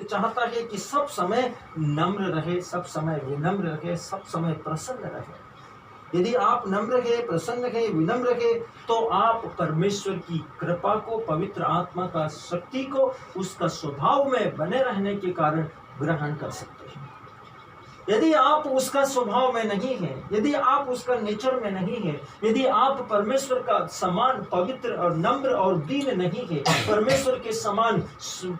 चाहता है कि सब समय नम्र रहे, सब समय विनम्र रहे, सब समय प्रसन्न रहे। यदि आप नम्र रहे, प्रसन्न रहे, विनम्र रहे, तो आप परमेश्वर की कृपा को, पवित्र आत्मा का शक्ति को उसका स्वभाव में बने रहने के कारण ग्रहण कर सकते हैं। यदि आप उसका स्वभाव में नहीं है, यदि आप उसका नेचर में नहीं है, यदि आप परमेश्वर का समान पवित्र और नम्र और दीन नहीं है, परमेश्वर के समान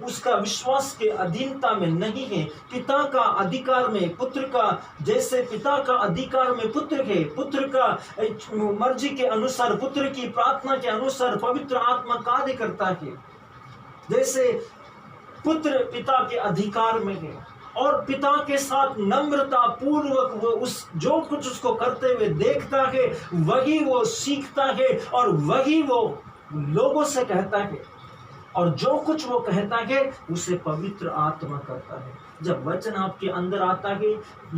उसका विश्वास के अधीनता में नहीं है, पिता का अधिकार में, पुत्र का जैसे पिता का अधिकार में पुत्र है, पुत्र का मर्जी के अनुसार, पुत्र की प्रार्थना के अनुसार पवित्र आत्मा कार्य करता है, जैसे पुत्र पिता के अधिकार में है और पिता के साथ नम्रता पूर्वक वो उस जो कुछ उसको करते हुए देखता है वही वो सीखता है और वही वो लोगों से कहता है, और जो कुछ वो कहता है उसे पवित्र आत्मा करता है। जब वचन आपके अंदर आता है,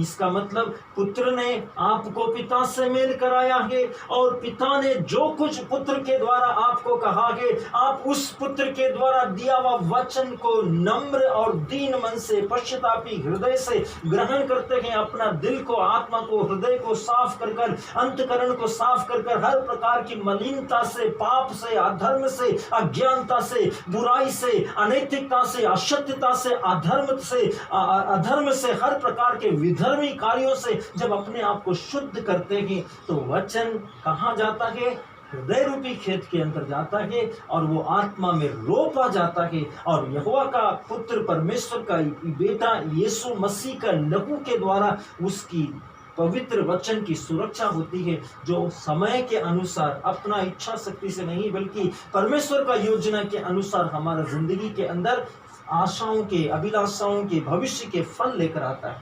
इसका मतलब पुत्र ने आपको पिता से मेल कराया है और पिता ने जो कुछ पुत्र के द्वारा आपको कहा है, आप उस पुत्र के द्वारा दिया हुआ वचन को नम्र और दीन मन से, पश्चातापी हृदय से ग्रहण करते हैं। अपना दिल को, आत्मा को, हृदय को साफ कर कर, अंतकरण को साफ कर कर, हर प्रकार की मलिनता से, पाप से, अधर्म से, अज्ञानता से, बुराई से, अनैतिकता से, असत्यता से, अधर्म से, हर प्रकार के विधर्मी कार्यों से जब अपने आप को शुद्ध करते हैं तो वचन कहाँ जाता है? हृदय रूपी खेत के अंदर जाता है और वो आत्मा में रोपा जाता है और यहोवा का पुत्र परमेश्वर का बेटा यीशु मसीह का लहू के द्वारा उसकी पवित्र वचन की सुरक्षा होती है, जो समय के अनुसार, अपना इच्छा शक्ति से नहीं बल्कि परमेश्वर का योजना के अनुसार हमारा जिंदगी के अंदर आशाओं के, अभिलाषाओं के, भविष्य के फल लेकर आता है।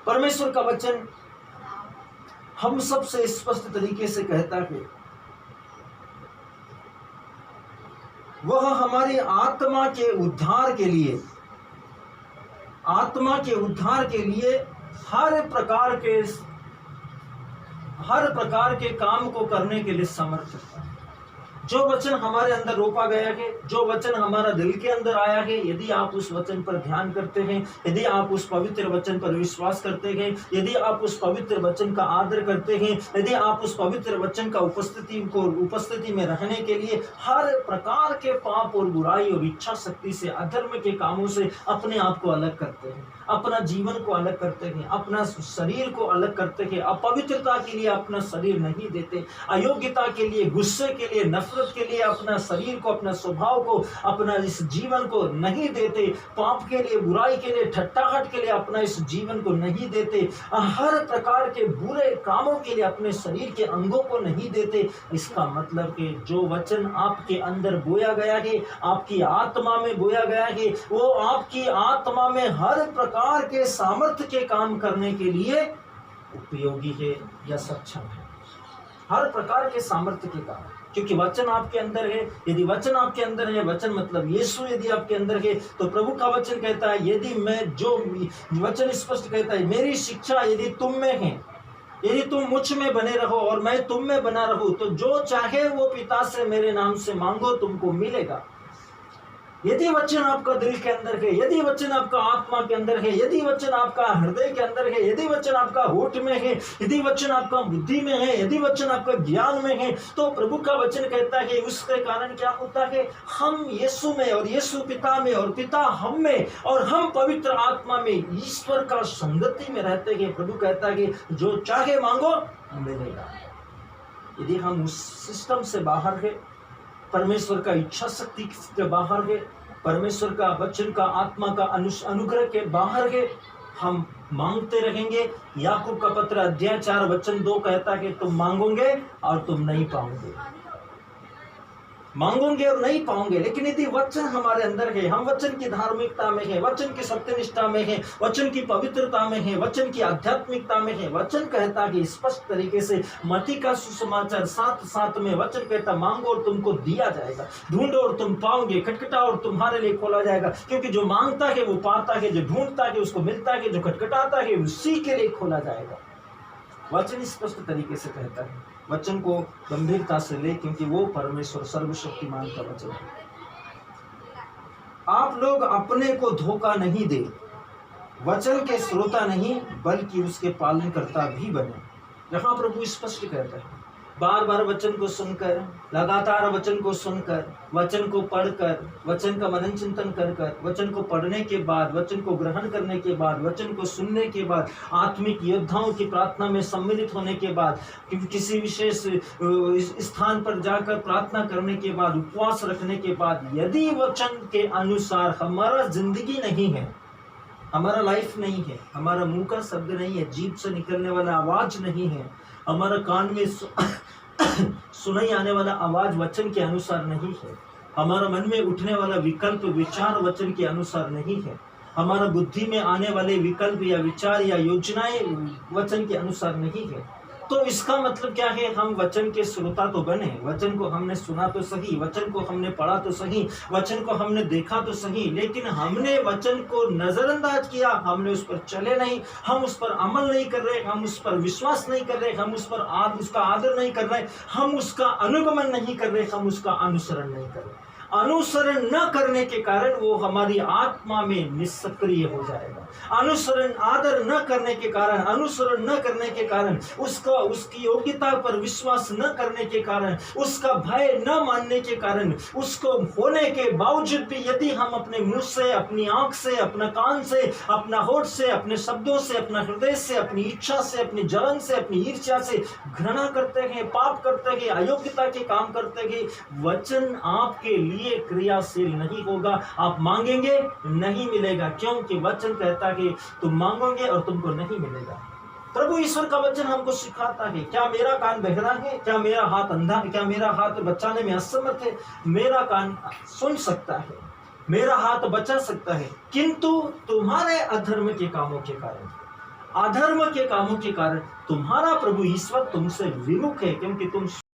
परमेश्वर का वचन हम सबसे स्पष्ट तरीके से कहता है वह हमारी आत्मा के उद्धार के लिए, आत्मा के उद्धार के लिए हर प्रकार के काम को करने के लिए समर्थ है। जो वचन हमारे अंदर रोपा गया है, जो वचन हमारा दिल के अंदर आया है, यदि आप उस वचन पर ध्यान करते हैं, यदि आप उस पवित्र वचन पर विश्वास करते हैं, यदि आप उस पवित्र वचन का आदर करते हैं, यदि आप उस पवित्र वचन का उपस्थिति में रहने के लिए हर प्रकार के पाप और बुराई और इच्छा शक्ति से, अधर्म के कामों से अपने आप को अलग करते हैं, अपना जीवन को अलग करते हैं, अपना शरीर को अलग करते हैं, अपवित्रता के लिए अपना शरीर नहीं देते, अयोग्यता के लिए, गुस्से के लिए, नफरत के लिए अपना शरीर को, अपना स्वभाव को, अपना इस जीवन को नहीं देते, पाप के लिए, बुराई के लिए, ठट्ठाहट के लिए अपना इस जीवन को नहीं देते, हर प्रकार के बुरे कामों के लिए अपने शरीर के अंगों को नहीं देते। इसका मतलब कि जो वचन आपके अंदर बोया गया है, आपकी आत्मा में बोया गया है, वो आपकी आत्मा में हर प्रकार के सामर्थ्य के काम करने के लिए उपयोगी है या सक्षम है, हर प्रकार के सामर्थ्य के काम, क्योंकि वचन आपके अंदर है। यदि वचन आपके अंदर है, वचन मतलब यीशु यदि आपके अंदर है, तो प्रभु का वचन कहता है, यदि मैं, जो वचन स्पष्ट कहता है, मेरी शिक्षा यदि तुम में है, यदि तुम मुझ में बने रहो और मैं तुम में बना रहूं, तो जो चाहे वो पिता से मेरे नाम से मांगो तुमको मिलेगा। यदि वचन आपका दिल के अंदर है, यदि वचन आपका आत्मा के अंदर है, यदि वचन आपका हृदय के अंदर है, यदि वचन आपका होठ में है, यदि वचन आपका बुद्धि में है, यदि वचन आपका ज्ञान में है, तो प्रभु का वचन कहता है उसके कारण क्या होता है? हम यीशु में और यीशु पिता में और पिता हम में और हम पवित्र आत्मा में ईश्वर का संगति में रहते हैं। प्रभु कहता है जो चाहे मांगो मिलेगा। यदि हम उस सिस्टम से बाहर है, परमेश्वर का इच्छा शक्ति के बाहर है, परमेश्वर का वचन का, आत्मा का अनुग्रह के बाहर है, हम मांगते रहेंगे। याकूब का पत्र अध्याय 4 वचन 2 कहता है तुम मांगोगे और तुम नहीं पाओगे, मांगोगे और नहीं पाओगे। लेकिन यदि वचन हमारे अंदर है, हम वचन की धार्मिकता में है, वचन की सत्यनिष्ठा में है, वचन की पवित्रता में है, वचन की आध्यात्मिकता में है, वचन कहता है स्पष्ट तरीके से, मत्ती का सुसमाचार 7:7 में वचन कहता मांगो और तुमको दिया जाएगा, ढूंढो और तुम पाओगे, खटखटाओ और तुम्हारे लिए खोला जाएगा। क्योंकि जो मांगता है वो पाता है, जो ढूंढता है उसको मिलता है, जो खटखटाता है उसी के लिए खोला जाएगा। वचन स्पष्ट तरीके से कहता है, वचन को गंभीरता से ले, क्योंकि वो परमेश्वर सर्वशक्तिमान का वचन है। आप लोग अपने को धोखा नहीं दे, वचन के श्रोता नहीं बल्कि उसके पालनकर्ता भी बने। यहाँ प्रभु स्पष्ट कहता है, बार बार वचन को सुनकर, लगातार वचन को सुनकर, वचन को पढ़कर, वचन का मनन चिंतन कर कर, वचन को पढ़ने के बाद, वचन को ग्रहण करने के बाद, वचन को सुनने के बाद, आत्मिक योद्धाओं की प्रार्थना में सम्मिलित होने के बाद, किसी विशेष स्थान पर जाकर प्रार्थना करने के बाद, उपवास रखने के बाद, यदि वचन के अनुसार हमारा जिंदगी नहीं है, हमारा लाइफ नहीं है, हमारा मुंह का शब्द नहीं है, जीभ से निकलने वाला आवाज नहीं है, हमारा कान में सुनाई आने वाला आवाज वचन के अनुसार नहीं है, हमारा मन में उठने वाला विकल्प विचार वचन के अनुसार नहीं है, हमारा बुद्धि में आने वाले विकल्प या विचार या योजनाएं वचन के अनुसार नहीं है, तो इसका मतलब क्या है? हम वचन के श्रोता तो बने, वचन को हमने सुना तो सही, वचन को हमने पढ़ा तो सही, वचन को हमने देखा तो सही, लेकिन हमने वचन को नजरअंदाज किया, हमने उस पर चले नहीं, हम उस पर अमल नहीं कर रहे, हम उस पर विश्वास नहीं कर रहे, हम उस पर उसका आदर नहीं कर रहे, हम उसका अनुगमन नहीं कर रहे, हम उसका अनुसरण नहीं कर रहे। अनुसरण न करने के कारण वो हमारी आत्मा में निष्क्रिय हो जाएगा। अनुसरण आदर न करने के कारण, अनुसरण न करने के कारण, उसकी योग्यता पर विश्वास न करने के कारण, उसका भय न मानने के कारण, उसको होने के बावजूद भी यदि हम अपने मुंह से, अपनी आंख से, अपना कान से, अपना होठ से, अपने शब्दों से, अपना हृदय से, अपनी इच्छा से, अपनी जलन से, अपनी ईर्ष्या से घृणा करते हैं, पाप करते हैं, अयोग्यता के काम करते हैं, वचन आपके लिए क्रियाशील नहीं होगा। आप मांगेंगे, नहीं मिलेगा, क्योंकि वचन कहता है तुम मांगोगे और तुमको नहीं मिलेगा। प्रभु ईश्वर का वचन हमको सिखाता है, क्या मेरा कान बहरा है? क्या मेरा हाथ अंधा है? क्या मेरा हाथ बचाने में असमर्थ है? मेरा कान सुन सकता है, मेरा हाथ बचा सकता है, किंतु तुम्हारे अधर्म के कामों के कारण, अधर्म के कामों के कारण तुम्हारा प्रभु ईश्वर तुमसे विमुख है, क्योंकि तुम